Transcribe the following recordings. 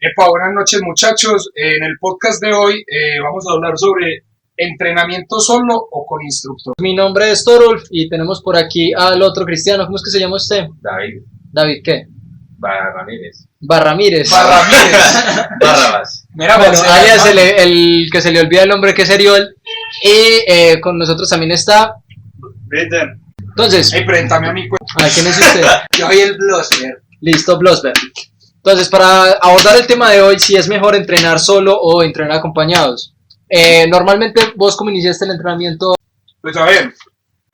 Buenas noches muchachos. En el podcast de hoy vamos a hablar sobre entrenamiento solo o con instructor. Mi nombre es Torulf y tenemos por aquí al otro cristiano. ¿Cómo es que se llama usted? David David, ¿qué? Ramírez. Barramírez. Barrabás. Mira, Bueno, José, alias hermano. el que se le olvida el nombre que es Eriol. Y con nosotros también está. Entonces, Hey, préntame a mi cuenta. ¿quién es usted? Yo soy el Blosser. Listo, Blosberg. Entonces, para abordar el tema de hoy, si es mejor entrenar solo o entrenar acompañados. Normalmente, vos cómo iniciaste el entrenamiento. Pues a ver,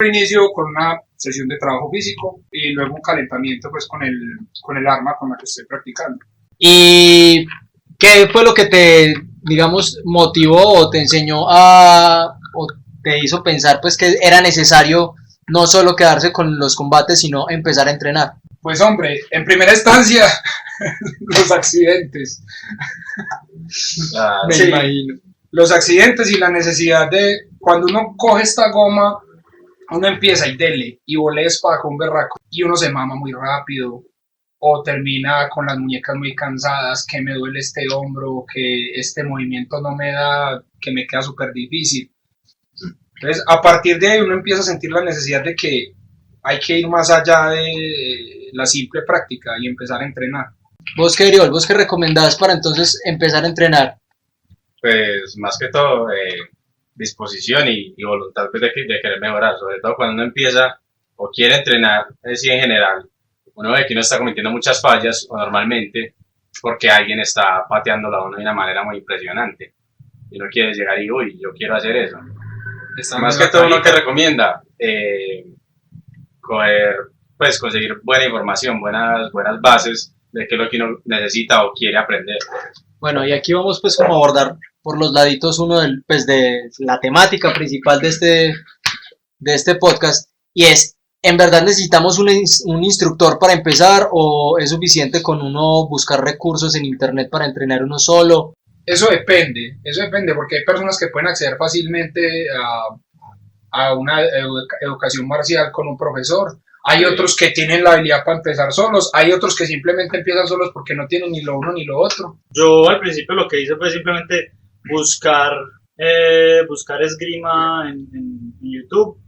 inicio con una sesión de trabajo físico y luego un calentamiento pues con el arma con la que estoy practicando. ¿Y qué fue lo que te, digamos, motivó o te enseñó o te hizo pensar pues que era necesario no solo quedarse con los combates, sino empezar a entrenar? Pues hombre, en primera instancia, los accidentes. Claro. Sí. imagino. Los accidentes y la necesidad de, cuando uno coge esta goma, uno empieza y dele, y volea espada con un berraco, y uno se mama muy rápido, o termina con las muñecas muy cansadas, que me duele este hombro, que este movimiento no me da, que me queda súper difícil. Entonces, a partir de ahí uno empieza a sentir la necesidad de que hay que ir más allá de la simple práctica y empezar a entrenar. ¿Vos qué, Eriol? ¿Vos qué recomendás para entonces empezar a entrenar? Pues más que todo, disposición y voluntad pues, de querer mejorar, sobre todo cuando uno empieza o quiere entrenar, es decir, en general, uno ve que uno está cometiendo muchas fallas o normalmente porque alguien está pateándolo a uno de una manera muy impresionante y uno quiere llegar y, uy, yo quiero hacer eso. Más que todo uno que recomienda conseguir buena información, buenas bases de qué es lo que uno necesita o quiere aprender. Bueno, y aquí vamos pues como a abordar por los laditos uno pues de la temática principal de este podcast, y es, ¿en verdad necesitamos un instructor para empezar o es suficiente con uno buscar recursos en internet para entrenar uno solo? Eso depende, porque hay personas que pueden acceder fácilmente a una educación marcial con un profesor. Hay otros que tienen la habilidad para empezar solos, hay otros que simplemente empiezan solos porque no tienen ni lo uno ni lo otro. Yo al principio lo que hice fue simplemente buscar esgrima en YouTube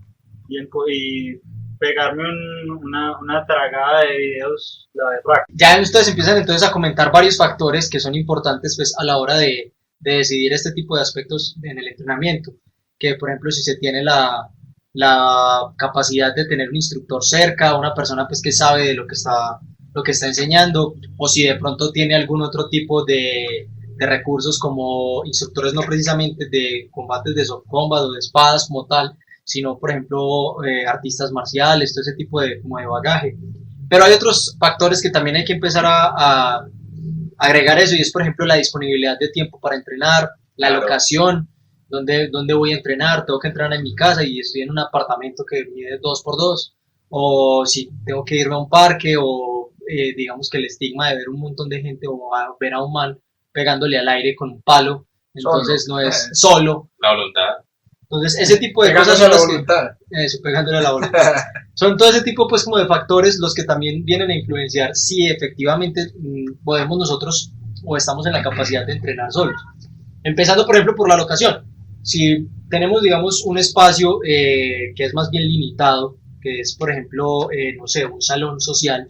y pegarme una tragada de videos, la verdad. Ya ustedes empiezan entonces a comentar varios factores que son importantes pues a la hora de decidir este tipo de aspectos en el entrenamiento, que por ejemplo si se tiene la capacidad de tener un instructor cerca, una persona pues que sabe de lo que está enseñando, o si de pronto tiene algún otro tipo de recursos como instructores no precisamente de combates de soft combat o de espadas como tal, sino por ejemplo artistas marciales, todo ese tipo como de bagaje. Pero hay otros factores que también hay que empezar a agregar eso, y es por ejemplo la disponibilidad de tiempo para entrenar, la Claro. locación, dónde voy a entrenar, tengo que entrenar en mi casa y estoy en un apartamento que mide 2x2, o si tengo que irme a un parque, o digamos que el estigma de ver un montón de gente o ver a un man pegándole al aire con un palo, entonces Solo. no es solo. La voluntad. Entonces ese tipo de cosas son las que... Eso, pegándole a la voluntad. Son todo ese tipo pues como de factores los que también vienen a influenciar si efectivamente podemos nosotros o estamos en la capacidad de entrenar solos. Empezando por ejemplo por la locación. Si tenemos digamos un espacio que es más bien limitado, que es por ejemplo, no sé, un salón social,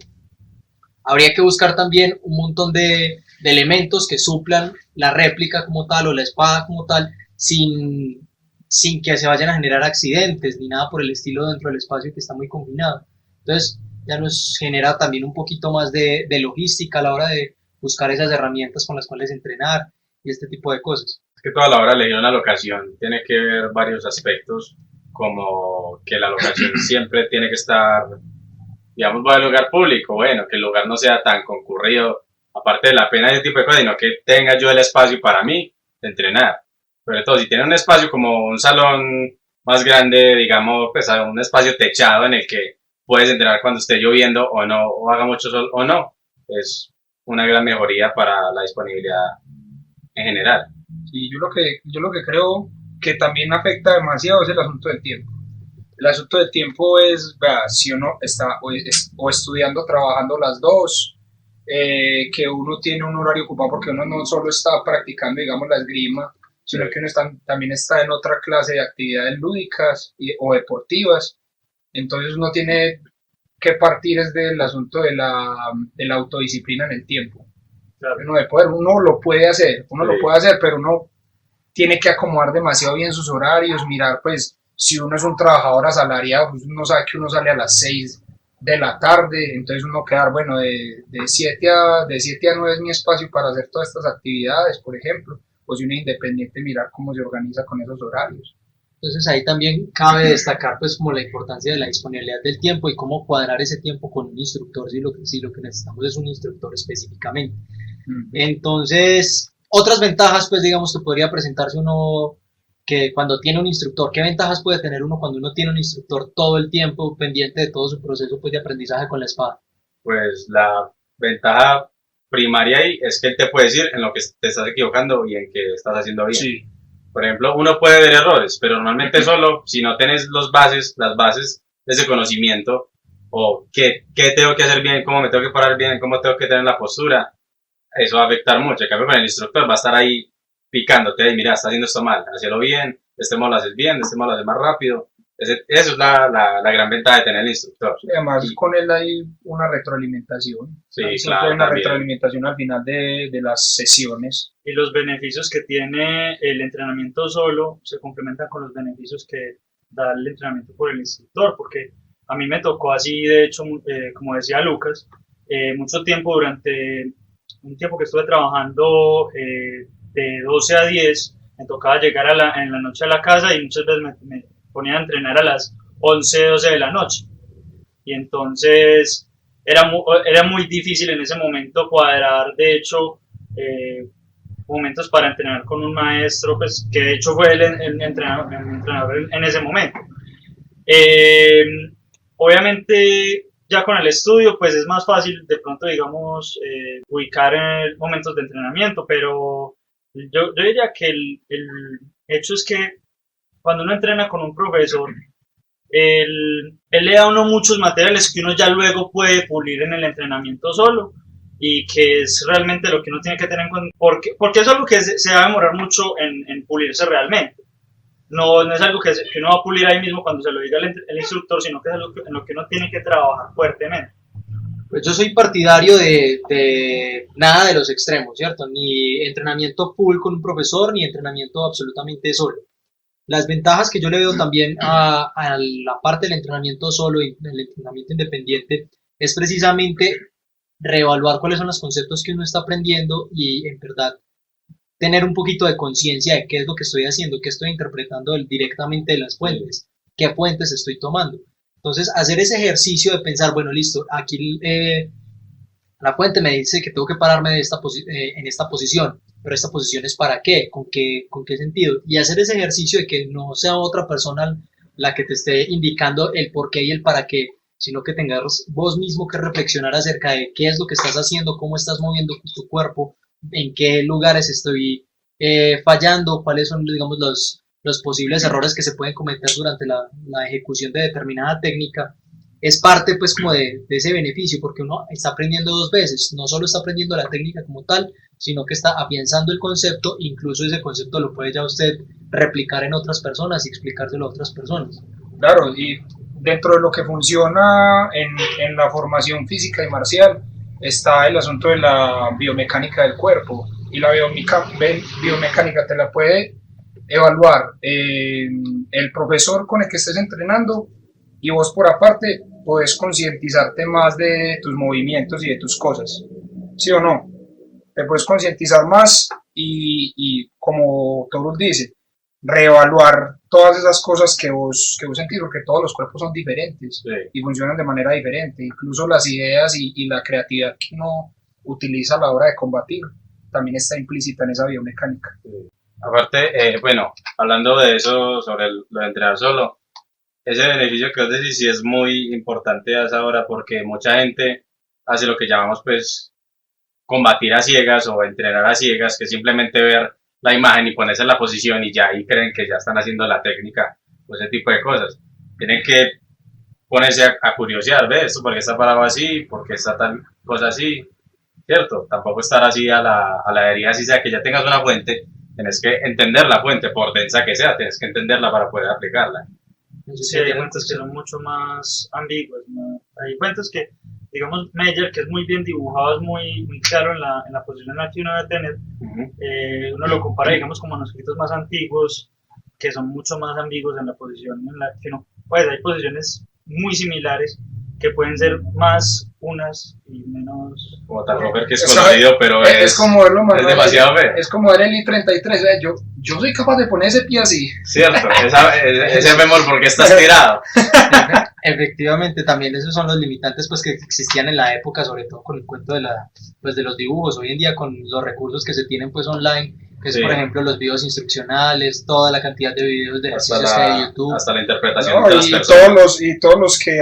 habría que buscar también un montón de elementos que suplan la réplica como tal o la espada como tal, sin que se vayan a generar accidentes ni nada por el estilo dentro del espacio que está muy confinado. Entonces ya nos genera también un poquito más de logística a la hora de buscar esas herramientas con las cuales entrenar y este tipo de cosas. Es que toda la hora de elegir una locación tiene que ver varios aspectos, como que la locación siempre tiene que estar, digamos, va al lugar público, bueno, que el lugar no sea tan concurrido, aparte de la pena de ese tipo de cosas, sino que tenga yo el espacio para mí de entrenar. Sobre todo, si tiene un espacio como un salón más grande, digamos, pues un espacio techado en el que puedes entrenar cuando esté lloviendo o no, o haga mucho sol o no, es una gran mejoría para la disponibilidad en general. Y yo lo que creo que también afecta demasiado es el asunto del tiempo. El asunto del tiempo es, vea, si uno está o estudiando, trabajando las dos, que uno tiene un horario ocupado porque uno no solo está practicando, digamos, la esgrima, sino que uno también está en otra clase de actividades lúdicas o deportivas. Entonces uno tiene que partir es del asunto de la autodisciplina en el tiempo. Claro. Uno lo puede hacer, pero uno tiene que acomodar demasiado bien sus horarios, mirar pues si uno es un trabajador asalariado, pues uno sabe que uno sale a las 6 de la tarde, entonces uno quedar, bueno, de 7 a 9 es mi espacio para hacer todas estas actividades, por ejemplo, o si uno es independiente, mirar cómo se organiza con esos horarios. Entonces ahí también cabe destacar pues como la importancia de la disponibilidad del tiempo y cómo cuadrar ese tiempo con un instructor si lo que necesitamos es un instructor específicamente. Entonces, otras ventajas pues digamos que podría presentarse uno que cuando tiene un instructor, ¿qué ventajas puede tener uno cuando uno tiene un instructor todo el tiempo pendiente de todo su proceso pues de aprendizaje con la espada? Pues la ventaja primaria ahí es que él te puede decir en lo que te estás equivocando y en que estás haciendo bien. Sí. Por ejemplo, uno puede ver errores, pero normalmente solo si no tienes las bases de ese conocimiento, o qué tengo que hacer bien, cómo me tengo que parar bien, cómo tengo que tener la postura, eso va a afectar mucho. En cambio, con el instructor va a estar ahí picándote, y mira, está haciendo esto mal, hazlo bien, de este modo lo haces bien, de este modo lo haces más rápido. Eso es la gran ventaja de tener el instructor. Sí, además, con él hay una retroalimentación. Sí, siempre hay una retroalimentación al final de las sesiones. Y los beneficios que tiene el entrenamiento solo se complementan con los beneficios que da el entrenamiento por el instructor, porque a mí me tocó así, de hecho, como decía Lucas, mucho tiempo durante un tiempo que estuve trabajando de 12 a 10, me tocaba llegar en la noche a la casa y muchas veces me ponía a entrenar a las 11, 12 de la noche. Y entonces era muy difícil en ese momento cuadrar, de hecho, momentos para entrenar con un maestro, pues que de hecho fue el entrenador en ese momento. Obviamente ya con el estudio pues es más fácil de pronto digamos ubicar momentos de entrenamiento, pero yo diría que el hecho es que cuando uno entrena con un profesor, él le da a uno muchos materiales que uno ya luego puede pulir en el entrenamiento solo, y que es realmente lo que uno tiene que tener en cuenta, porque es algo que se va a demorar mucho en pulirse realmente. No es algo que uno va a pulir ahí mismo cuando se lo diga el instructor, sino que es algo en lo que uno tiene que trabajar fuertemente. Pues yo soy partidario de nada de los extremos, ¿cierto? Ni entrenamiento full con un profesor, ni entrenamiento absolutamente solo. Las ventajas que yo le veo también a la parte del entrenamiento solo y el entrenamiento independiente es precisamente reevaluar cuáles son los conceptos que uno está aprendiendo y en verdad tener un poquito de conciencia de qué es lo que estoy haciendo, qué estoy interpretando directamente de las fuentes, qué fuentes estoy tomando. Entonces, hacer ese ejercicio de pensar, bueno, listo, aquí la fuente me dice que tengo que pararme en esta posición, pero esta posición es para qué, con qué sentido, y hacer ese ejercicio de que no sea otra persona la que te esté indicando el por qué y el para qué, sino que tengas vos mismo que reflexionar acerca de qué es lo que estás haciendo, cómo estás moviendo tu cuerpo, en qué lugares estoy fallando, cuáles son, digamos, los posibles errores que se pueden cometer durante la ejecución de determinada técnica. Es parte pues como de ese beneficio, porque uno está aprendiendo dos veces, no solo está aprendiendo la técnica como tal, sino que está afianzando el concepto, incluso ese concepto lo puede ya usted replicar en otras personas y explicárselo a otras personas. Claro, y dentro de lo que funciona en la formación física y marcial está el asunto de la biomecánica del cuerpo, y la biomecánica te la puede evaluar el profesor con el que estés entrenando, y vos por aparte puedes concientizarte más de tus movimientos y de tus cosas, ¿sí o no? Te puedes concientizar más y como Torus dice, reevaluar todas esas cosas que vos sentís, porque todos los cuerpos son diferentes, sí, y funcionan de manera diferente, incluso las ideas y la creatividad que uno utiliza a la hora de combatir también está implícita en esa biomecánica. Sí. Aparte, bueno, hablando de eso, sobre lo de entrenar solo, ese beneficio que os decís sí es muy importante a esa hora, porque mucha gente hace lo que llamamos pues combatir a ciegas o entrenar a ciegas, que simplemente ver la imagen y ponerse en la posición y ya ahí creen que ya están haciendo la técnica o ese tipo de cosas. Tienen que ponerse a curiosear, ¿ves? ¿Esto por qué está parado así? ¿Por qué está tal cosa así? ¿cierto? Tampoco estar así a la deriva, así sea que ya tengas una fuente, tienes que entender la fuente, por densa que sea, tienes que entenderla para poder aplicarla. Sí, hay fuentes que son mucho más ambiguas, ¿no? Hay fuentes que, digamos, Meyer, que es muy bien dibujado, es muy claro en la posición en la que uno debe tener, uno lo compara, digamos, con manuscritos más antiguos, que son mucho más ambiguos en la posición en la que uno, pues hay posiciones muy similares, que pueden ser más unas y menos... Como tal Roper que es colorido, pero es como verlo, es demasiado feo. Es como ver el I-33, yo soy capaz de poner ese pie así. Cierto, ese memor porque está estirado. Efectivamente, también esos son los limitantes pues que existían en la época, sobre todo con el cuento de los dibujos. Hoy en día con los recursos que se tienen pues online, que es Sí. por ejemplo los videos instruccionales, toda la cantidad de videos de ejercicios que hay en YouTube. Hasta la interpretación No, de las y personas. todos los que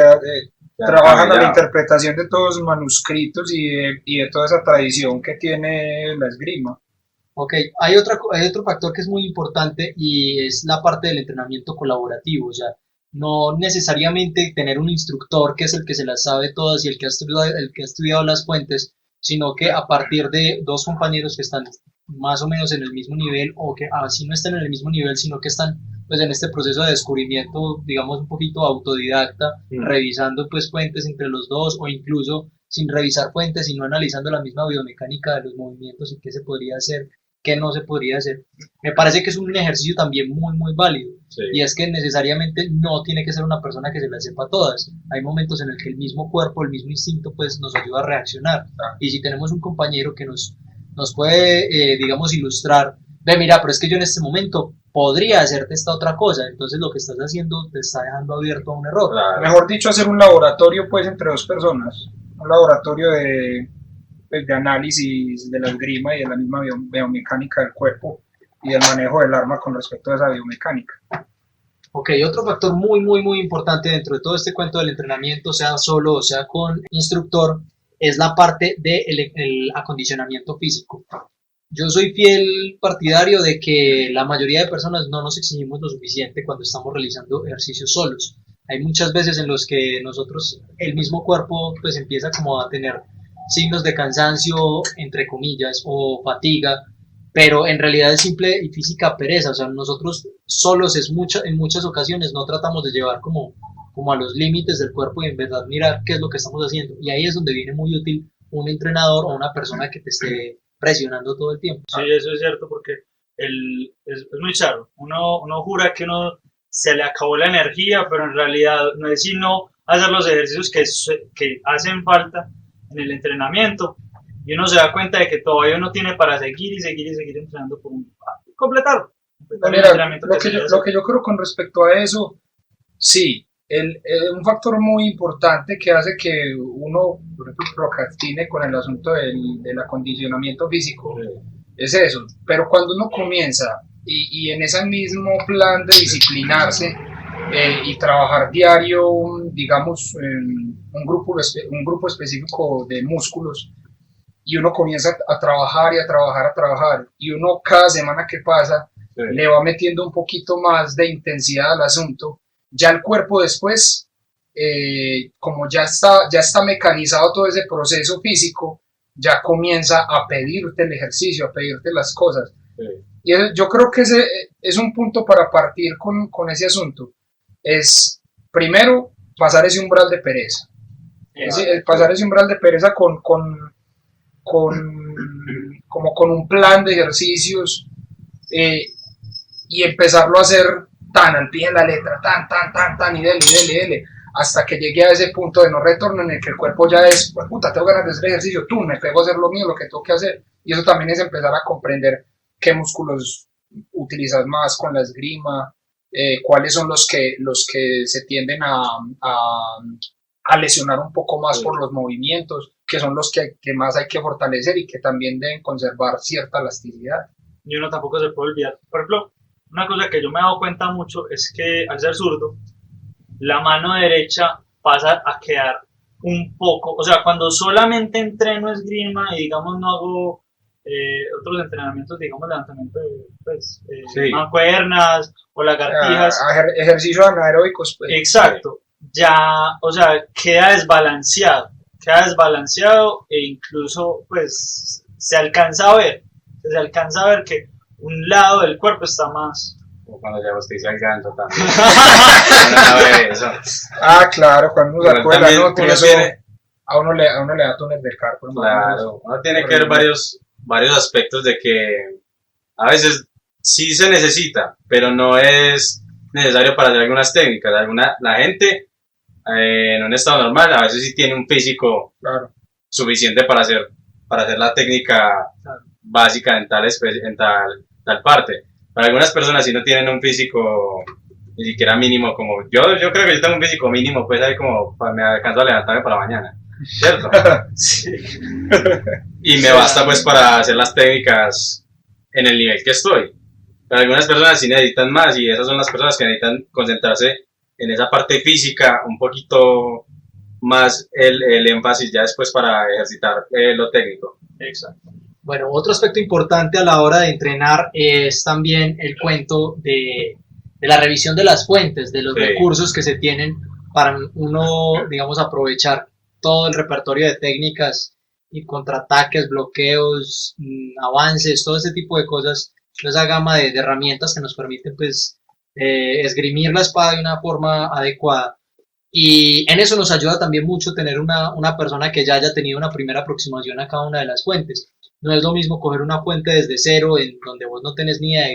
Ya trabajan a la cambiado. interpretación de todos los manuscritos y de toda esa tradición que tiene la esgrima. Ok, hay otro factor que es muy importante y es la parte del entrenamiento colaborativo, o sea, no necesariamente tener un instructor que es el que se las sabe todas y el que ha estudiado las fuentes, sino que a partir de dos compañeros que están más o menos en el mismo nivel o que así no están en el mismo nivel, sino que están pues en este proceso de descubrimiento, digamos un poquito autodidacta, revisando pues fuentes entre los dos o incluso sin revisar fuentes, sino analizando la misma biomecánica de los movimientos y qué se podría hacer, qué no se podría hacer. Me parece que es un ejercicio también muy válido. Sí. Y es que necesariamente no tiene que ser una persona que se las sepa todas. Hay momentos en el que el mismo cuerpo, el mismo instinto, pues nos ayuda a reaccionar. Y si tenemos un compañero que nos puede, digamos, ilustrar, ve, mira, pero es que yo en este momento podría hacerte esta otra cosa, entonces lo que estás haciendo te está dejando abierto a un error. Claro. Mejor dicho, hacer un laboratorio pues entre dos personas, un laboratorio de análisis de la esgrima y de la misma biomecánica del cuerpo y del manejo del arma con respecto a esa biomecánica. Ok, otro factor muy importante dentro de todo este cuento del entrenamiento, sea solo o sea con instructor, es la parte del acondicionamiento físico. Yo soy fiel partidario de que la mayoría de personas no nos exigimos lo suficiente cuando estamos realizando ejercicios solos. Hay muchas veces en los que nosotros, el mismo cuerpo, pues empieza como a tener signos de cansancio, entre comillas, o fatiga, pero en realidad es simple y física pereza. O sea, nosotros solos en muchas ocasiones no tratamos de llevar como a los límites del cuerpo y en verdad mirar qué es lo que estamos haciendo. Y ahí es donde viene muy útil un entrenador o una persona que te esté presionando todo el tiempo. Sí, eso es cierto porque es muy charro. Uno jura que uno se le acabó la energía, pero en realidad no es sino hacer los ejercicios que hacen falta en el entrenamiento y uno se da cuenta de que todavía uno tiene para seguir entrenando por completar el Mira, entrenamiento lo que yo creo con respecto a eso, sí, un factor muy importante que hace que uno, por ejemplo, procrastine con el asunto del acondicionamiento físico es eso, pero cuando uno comienza y en ese mismo plan de disciplinarse y trabajar diario, digamos, un grupo específico de músculos, y uno comienza a trabajar y a trabajar, y uno cada semana que pasa le va metiendo un poquito más de intensidad al asunto, ya el cuerpo después, como ya está mecanizado todo ese proceso físico, ya comienza a pedirte el ejercicio, a pedirte las cosas. Y yo creo que ese es un punto para partir con ese asunto. Es, primero, pasar ese umbral de pereza. Pasar ese umbral de pereza como con un plan de ejercicios y empezarlo a hacer tan al pie de la letra, tan, y dele, hasta que llegue a ese punto de no retorno en el que el cuerpo ya es, pues, puta, tengo ganas de hacer ejercicio, me pego a hacer lo mío, lo que tengo que hacer. Y eso también es empezar a comprender qué músculos utilizas más con la esgrima, cuáles son los que se tienden a lesionar un poco más por los movimientos, que son los que más hay que fortalecer y que también deben conservar cierta elasticidad. Y uno tampoco se puede olvidar. Por ejemplo, una cosa que yo me he dado cuenta mucho es que al ser zurdo, la mano derecha pasa a quedar un poco, o sea, cuando solamente entreno esgrima y digamos no hago otros entrenamientos, digamos levantamiento de mancuernas o lagartijas, ejercicios anaeróbicos, pues. Exacto, ya, o sea, queda desbalanceado, queda desbalanceado e incluso pues se alcanza a ver que un lado del cuerpo está más. O cuando se abastiza el ganso también. No, no, eso. Ah, claro, cuando uno Pero sacó de la también nutri, uno eso tiene- a uno le da túnel del carpo, hermano. Claro, uno tiene que ver varios aspectos de que a veces sí se necesita, pero no es necesario para hacer algunas técnicas. La gente en un estado normal a veces sí tiene un físico Claro. suficiente para hacer la técnica básica en tal parte. Para algunas personas si no tienen un físico ni siquiera mínimo, como yo creo que yo tengo un físico mínimo, pues ahí como me alcanzo a levantarme para la mañana, ¿cierto? Sí. Y me basta pues para hacer las técnicas en el nivel que estoy. Pero algunas personas sí necesitan más y esas son las personas que necesitan concentrarse en esa parte física un poquito más el énfasis ya después para ejercitar lo técnico. Exacto. Bueno, otro aspecto importante a la hora de entrenar es también el cuento de la revisión de las fuentes, de los Sí. recursos que se tienen para uno, digamos, aprovechar todo el repertorio de técnicas y contraataques, bloqueos, avances, todo ese tipo de cosas, toda esa gama de herramientas que nos permiten pues esgrimir la espada de una forma adecuada. Y en eso nos ayuda también mucho tener una persona que ya haya tenido una primera aproximación a cada una de las fuentes. No es lo mismo coger una fuente desde cero, en donde vos no tenés ni idea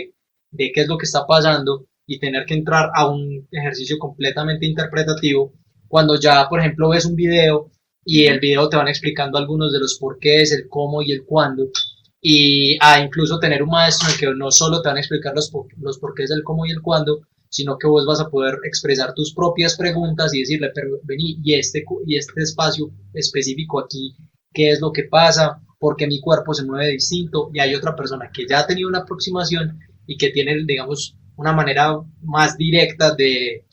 de qué es lo que está pasando y tener que entrar a un ejercicio completamente interpretativo, cuando ya, por ejemplo, ves un video y el video te van explicando algunos de los porqués, el cómo y el cuándo, y incluso tener un maestro en el que no solo te van a explicar los porqués, el cómo y el cuándo, sino que vos vas a poder expresar tus propias preguntas y decirle, pero vení, y este espacio específico aquí, ¿qué es lo que pasa? ¿Por qué mi cuerpo se mueve distinto? Y hay otra persona que ya ha tenido una aproximación y que tiene, digamos, una manera más directa de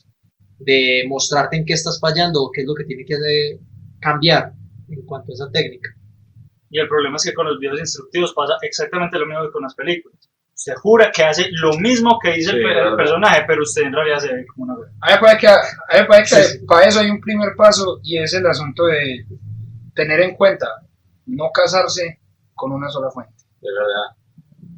mostrarte en qué estás fallando o qué es lo que tiene que cambiar en cuanto a esa técnica. Y el problema es que con los videos instructivos pasa exactamente lo mismo que con las películas. Usted jura que hace lo mismo que dice el personaje, pero usted en realidad se ve como una vez. A mí me parece que para eso hay un primer paso y es el asunto de tener en cuenta no casarse con una sola fuente. De verdad.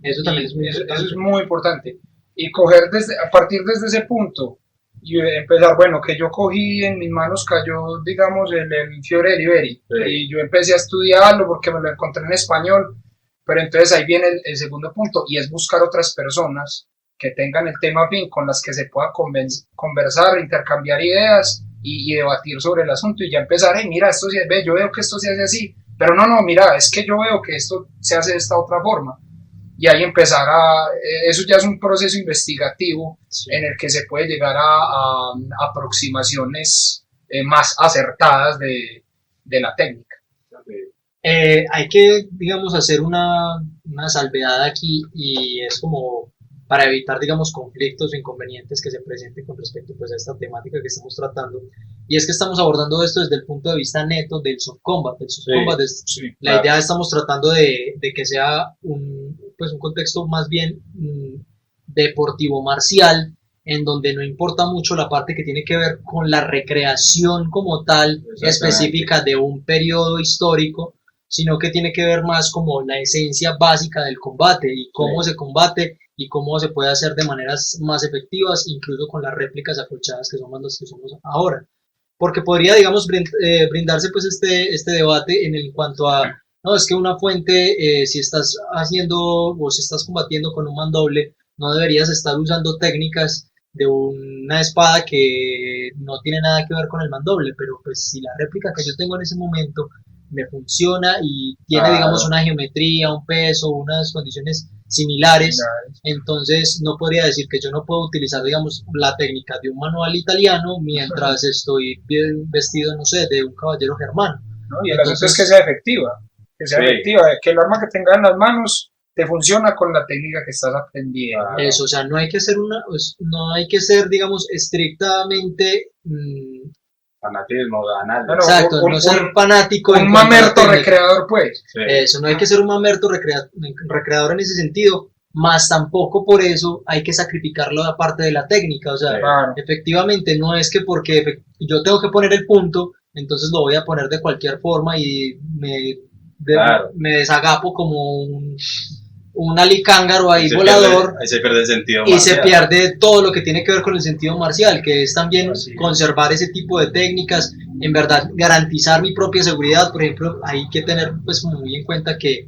Eso también es muy eso importante. es muy importante. Y coger a partir desde ese punto y empezar, bueno, que yo cogí en mis manos cayó, digamos, el Fiore de Liberi. Sí. Y yo empecé a estudiarlo porque me lo encontré en español. Pero entonces ahí viene el segundo punto y es buscar otras personas que tengan el tema afín con las que se pueda conversar, intercambiar ideas y debatir sobre el asunto y ya empezar, mira, esto se ve, yo veo que esto se hace así, pero no, mira, es que yo veo que esto se hace de esta otra forma. Y ahí empezar eso ya es un proceso investigativo en el que se puede llegar a aproximaciones más acertadas de la técnica. Hay que, digamos, hacer una salvedad aquí y es como para evitar, digamos, conflictos o inconvenientes que se presenten con respecto pues, a esta temática que estamos tratando. Y es que estamos abordando esto desde el punto de vista neto del soft combat. El soft combat es, la idea estamos tratando de que sea un contexto más bien deportivo marcial, en donde no importa mucho la parte que tiene que ver con la recreación como tal específica de un periodo histórico, sino que tiene que ver más como la esencia básica del combate y cómo se combate y cómo se puede hacer de maneras más efectivas, incluso con las réplicas acolchadas que son las que somos ahora. Porque podría, digamos, brindarse pues este debate en cuanto a, no, es que una fuente, si estás haciendo o si estás combatiendo con un mandoble, no deberías estar usando técnicas de una espada que no tiene nada que ver con el mandoble, pero pues si la réplica que yo tengo en ese momento me funciona y tiene, digamos, una geometría, un peso, unas condiciones similares, entonces no podría decir que yo no puedo utilizar, digamos, la técnica de un manual italiano mientras estoy bien vestido, no sé, de un caballero germano. ¿No? Y el asunto es que sea efectiva, que el arma que tengas en las manos te funciona con la técnica que estás aprendiendo. Eso, o sea, no hay que ser, digamos, estrictamente fanatismo, ganar. Exacto, no ser fanático. Un mamerto recreador, pues. Sí. Eso, no hay que ser un mamerto recreador en ese sentido, más tampoco por eso hay que sacrificarlo de parte de la técnica. O sea, efectivamente, no es que porque yo tengo que poner el punto entonces lo voy a poner de cualquier forma y Claro. me desagapo como un alicángaro ahí Ahí volador, ahí se pierde el sentido y se marcial. pierde todo lo que tiene que ver con el sentido marcial, que es también Así es. conservar ese tipo de técnicas, en verdad garantizar mi propia seguridad. Por ejemplo, hay que tener pues como muy en cuenta que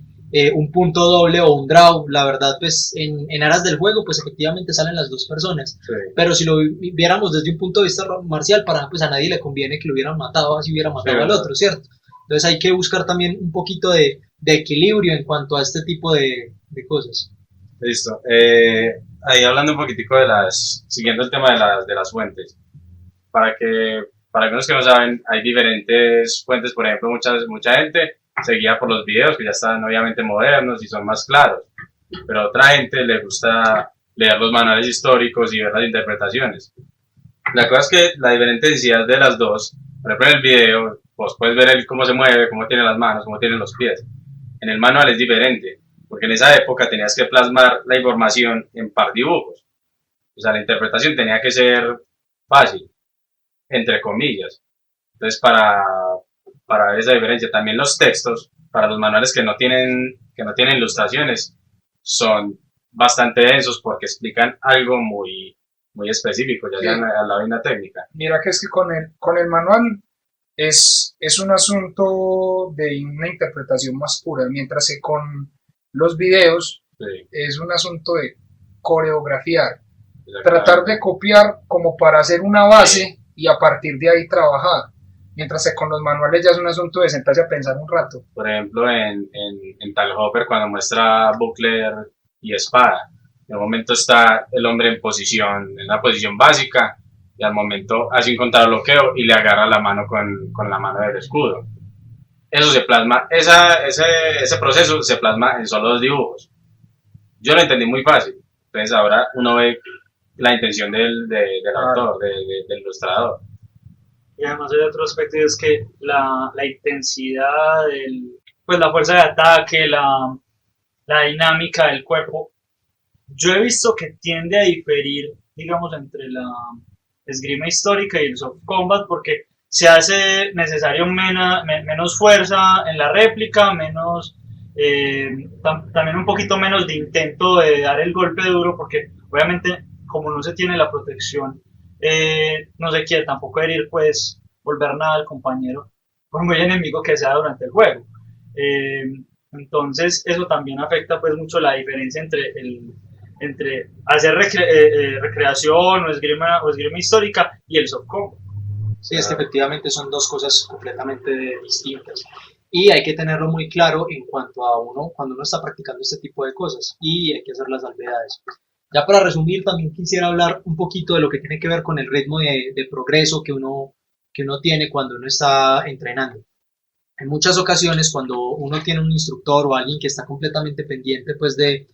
un punto doble o un draw, la verdad pues en aras del juego pues efectivamente salen las dos personas, Sí. pero si lo viéramos desde un punto de vista marcial, para pues a nadie le conviene que lo hubieran matado así hubiera matado al otro, ¿cierto? Entonces hay que buscar también un poquito de equilibrio en cuanto a este tipo de cosas. Listo. Ahí hablando un poquitico siguiendo el tema de las fuentes, para algunos que no saben, hay diferentes fuentes, por ejemplo, mucha gente se guía por los videos que ya están obviamente modernos y son más claros, pero a otra gente le gusta leer los manuales históricos y ver las interpretaciones. La cosa es que la diferente densidad de las dos, por ejemplo en el video, pues puedes ver cómo se mueve, cómo tiene las manos, cómo tiene los pies. En el manual es diferente, porque en esa época tenías que plasmar la información en par dibujos. O sea, la interpretación tenía que ser fácil, entre comillas. Entonces, para ver esa diferencia, también los textos, para los manuales que no tienen ilustraciones, son bastante densos porque explican algo muy específico, ya sea a la vaina técnica. Mira que es que con el manual es un asunto de una interpretación más pura, mientras que con los videos Sí, es un asunto de coreografiar, tratar de copiar como para hacer una base y a partir de ahí trabajar. Mientras que con los manuales ya es un asunto de sentarse a pensar un rato. Por ejemplo, en Tal Hopper, cuando muestra buckler y espada, en un momento está el hombre en una posición básica, y al momento hace un contrabloqueo y le agarra la mano con la mano del escudo. Eso se plasma, ese proceso se plasma en solo dos dibujos. Yo lo entendí muy fácil. Entonces ahora uno ve la intención del autor, del ilustrador. Y además hay otro aspecto y es que la intensidad, pues la fuerza de ataque, la dinámica del cuerpo, yo he visto que tiende a diferir, digamos, entre la esgrima histórica y el soft combat, porque se hace necesario menos fuerza en la réplica, también un poquito menos de intento de dar el golpe duro, porque obviamente como no se tiene la protección, no se quiere tampoco herir, pues volver nada al compañero, por muy enemigo que sea durante el juego. Entonces eso también afecta pues mucho la diferencia entre hacer recreación o esgrima histórica y el soft combat. Sí, es que efectivamente son dos cosas completamente distintas. Y hay que tenerlo muy claro en cuanto a uno, cuando uno está practicando este tipo de cosas, y hay que hacer las salvedades. Ya para resumir, también quisiera hablar un poquito de lo que tiene que ver con el ritmo de progreso que uno tiene cuando uno está entrenando. En muchas ocasiones, cuando uno tiene un instructor o alguien que está completamente pendiente pues, de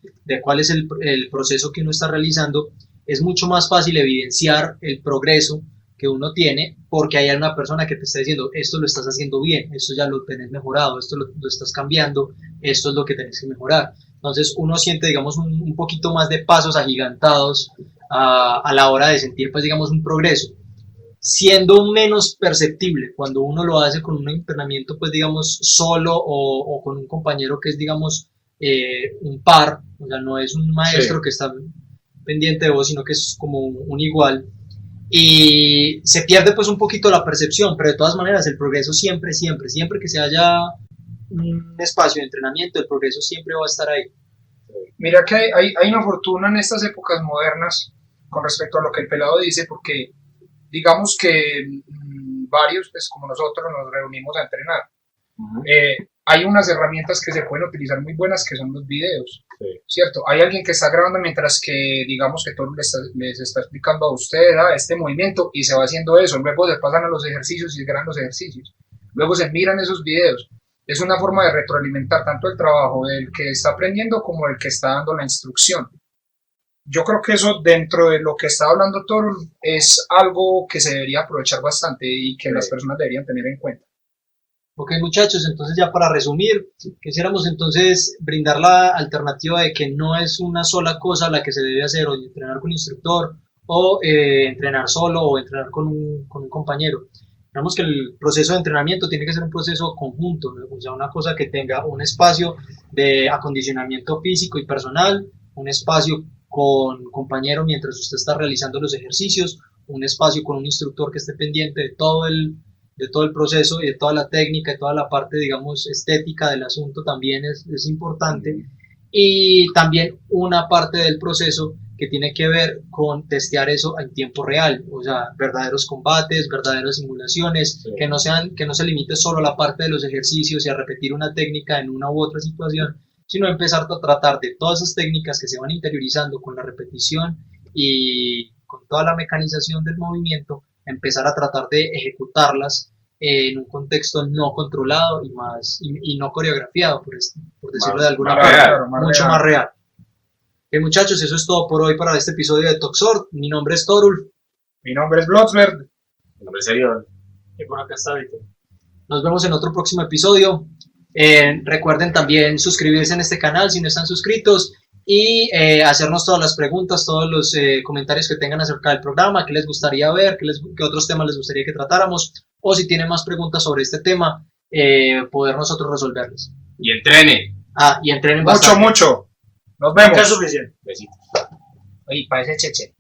cuál es el proceso que uno está realizando, es mucho más fácil evidenciar el progreso que uno tiene, porque hay una persona que te está diciendo, esto lo estás haciendo bien, esto ya lo tenés mejorado, esto lo estás cambiando, esto es lo que tenés que mejorar. Entonces uno siente, digamos, un poquito más de pasos agigantados a la hora de sentir, pues, digamos, un progreso, siendo menos perceptible cuando uno lo hace con un entrenamiento, pues, digamos, solo o con un compañero que es, digamos, un par, o sea, no es un maestro sí, que está pendiente de vos, sino que es como un igual. Y se pierde pues un poquito la percepción, pero de todas maneras el progreso siempre que se haya un espacio de entrenamiento, el progreso siempre va a estar ahí. Mira que hay una fortuna en estas épocas modernas con respecto a lo que el pelado dice, porque digamos que varios, pues como nosotros, nos reunimos a entrenar. Hay unas herramientas que se pueden utilizar muy buenas, que son los videos, sí, ¿cierto? Hay alguien que está grabando mientras que, digamos, que todo les está explicando a usted este movimiento, y se va haciendo eso. Luego se pasan a los ejercicios y se graban los ejercicios. Luego se miran esos videos. Es una forma de retroalimentar tanto el trabajo del que está aprendiendo como del que está dando la instrucción. Yo creo que eso, dentro de lo que está hablando Thor, es algo que se debería aprovechar bastante y que sí, las personas deberían tener en cuenta. Ok, muchachos, entonces ya para resumir, quisiéramos entonces brindar la alternativa de que no es una sola cosa la que se debe hacer, o entrenar con un instructor, o entrenar solo, o entrenar con un compañero. Digamos que el proceso de entrenamiento tiene que ser un proceso conjunto, ¿no? O sea, una cosa que tenga un espacio de acondicionamiento físico y personal, un espacio con compañero mientras usted está realizando los ejercicios, un espacio con un instructor que esté pendiente de todo el proceso y de toda la técnica, de toda la parte, digamos, estética del asunto también es importante. Y también una parte del proceso que tiene que ver con testear eso en tiempo real, o sea, verdaderos combates, verdaderas simulaciones, Sí. que no se limite solo a la parte de los ejercicios y a repetir una técnica en una u otra situación, sino empezar a tratar de todas esas técnicas que se van interiorizando con la repetición y con toda la mecanización del movimiento, empezar a tratar de ejecutarlas en un contexto no controlado y no coreografiado, por decirlo de alguna más manera, real, mucho más real. Muchachos, eso es todo por hoy para este episodio de Toxort. Mi nombre es Torulf. Mi nombre es Blodsberg. Mi nombre es Serión. Y por acá está Víctor. Nos vemos en otro próximo episodio. Recuerden también suscribirse en este canal si no están suscritos y hacernos todas las preguntas, todos los comentarios que tengan acerca del programa, qué les gustaría ver, qué otros temas les gustaría que tratáramos, o si tienen más preguntas sobre este tema, poder nosotros resolverles. Y entrenen. Y entrenen Mucho, bastante. mucho. Nos Nunca es vemos. suficiente. Besitos. Oye, parece cheche.